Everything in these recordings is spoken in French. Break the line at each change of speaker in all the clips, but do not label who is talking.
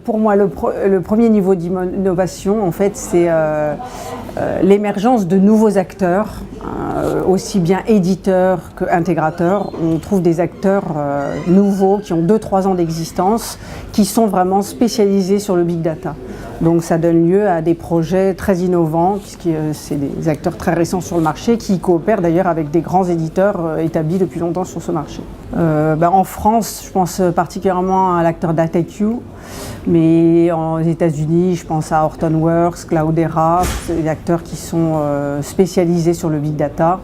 pour moi, le premier niveau d'innovation, en fait, c'est l'émergence de nouveaux acteurs, aussi bien éditeurs qu'intégrateurs. On trouve des acteurs nouveaux qui ont 2-3 ans d'existence, qui sont vraiment spécialisés sur le big data. Donc ça donne lieu à des projets très innovants, puisque c'est des acteurs très récents sur le marché, qui coopèrent d'ailleurs avec des grands éditeurs établis depuis longtemps sur ce marché. En France, je pense particulièrement à l'acteur DataQ, mais aux États-Unis, je pense à Hortonworks, Cloudera, des acteurs qui sont spécialisés sur le big data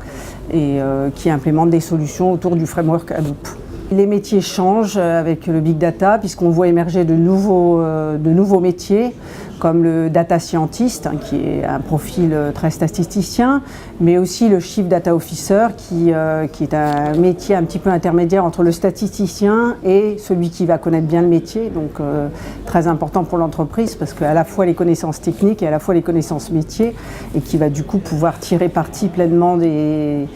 et qui implémentent des solutions autour du framework Hadoop. Les métiers changent avec le big data puisqu'on voit émerger de nouveaux métiers comme le data scientist, qui est un profil très statisticien, mais aussi le chief data officer qui est un métier un petit peu intermédiaire entre le statisticien et celui qui va connaître bien le métier, donc très important pour l'entreprise parce qu'à la fois les connaissances techniques et à la fois les connaissances métiers et qui va du coup pouvoir tirer parti pleinement des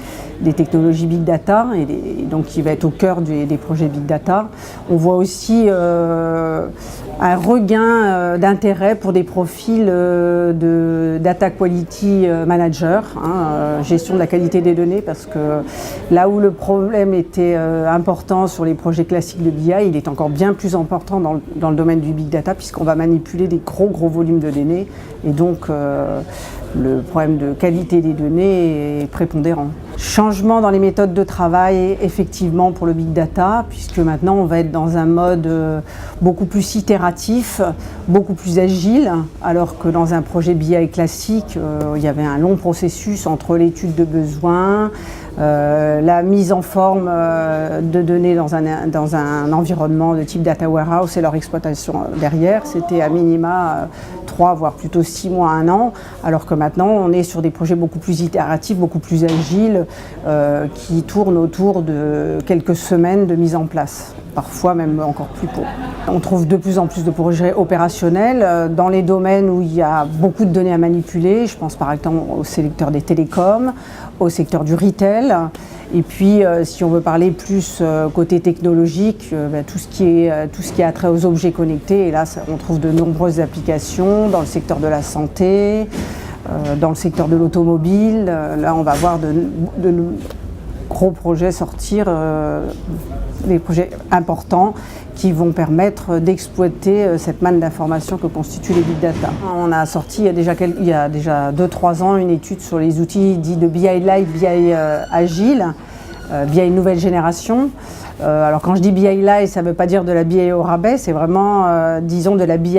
technologies big data et donc qui va être au cœur des projets big data. On voit aussi un regain d'intérêt pour des profils de data quality manager, gestion de la qualité des données, parce que là où le problème était important sur les projets classiques de BI, il est encore bien plus important dans le domaine du big data puisqu'on va manipuler des gros volumes de données et donc le problème de qualité des données est prépondérant. Changement dans les méthodes de travail, effectivement, pour le big data, puisque maintenant on va être dans un mode beaucoup plus itératif, beaucoup plus agile, alors que dans un projet BI classique, il y avait un long processus entre l'étude de besoins, la mise en forme de données dans un environnement de type data warehouse et leur exploitation derrière. C'était à minima 3 voire plutôt 6 mois, 1 an, alors que maintenant on est sur des projets beaucoup plus itératifs, beaucoup plus agiles, qui tournent autour de quelques semaines de mise en place, parfois même encore plus court. On trouve de plus en plus de projets opérationnels dans les domaines où il y a beaucoup de données à manipuler. Je pense par exemple au secteur des télécoms, au secteur du retail. Et puis, si on veut parler plus côté technologique, tout ce qui est attrait aux objets connectés. Et là, on trouve de nombreuses applications dans le secteur de la santé, dans le secteur de l'automobile. Là, on va voir de gros projets sortir, des projets importants qui vont permettre d'exploiter cette manne d'informations que constituent les big data. On a sorti il y a déjà 2-3 ans une étude sur les outils dits de BI Light, BI Agile, BI nouvelle génération. Alors quand je dis BI Light, ça ne veut pas dire de la BI au rabais, c'est vraiment, disons, de la BI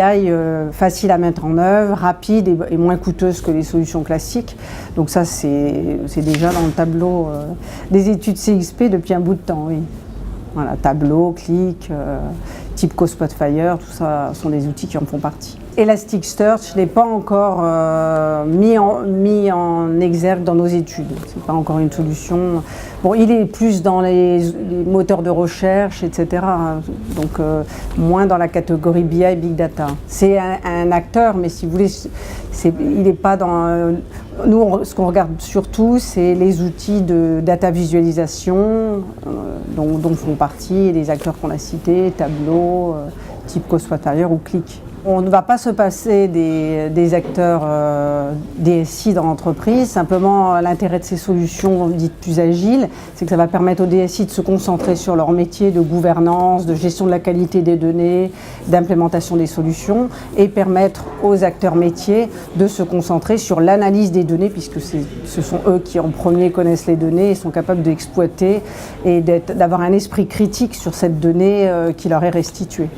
facile à mettre en œuvre, rapide et moins coûteuse que les solutions classiques. Donc ça, c'est déjà dans le tableau des études CXP depuis un bout de temps, oui. Voilà, Tableau, Qlik, TIBCO Spotfire, tout ça sont des outils qui en font partie. Elasticsearch, je ne l'ai pas encore mis en exergue dans nos études. Ce n'est pas encore une solution. Bon, il est plus dans les moteurs de recherche, etc. Donc moins dans la catégorie BI, Big Data. C'est un acteur, mais si vous voulez, il n'est pas dans... Nous, ce qu'on regarde surtout, c'est les outils de data visualisation dont font partie les acteurs qu'on a cités, Tableau, TIBCO Spotfire ou Qlik. On ne va pas se passer des acteurs DSI dans l'entreprise. Simplement, l'intérêt de ces solutions dites plus agiles, c'est que ça va permettre aux DSI de se concentrer sur leur métier de gouvernance, de gestion de la qualité des données, d'implémentation des solutions, et permettre aux acteurs métiers de se concentrer sur l'analyse des données, puisque ce sont eux qui en premier connaissent les données et sont capables d'exploiter et d'avoir un esprit critique sur cette donnée qui leur est restituée.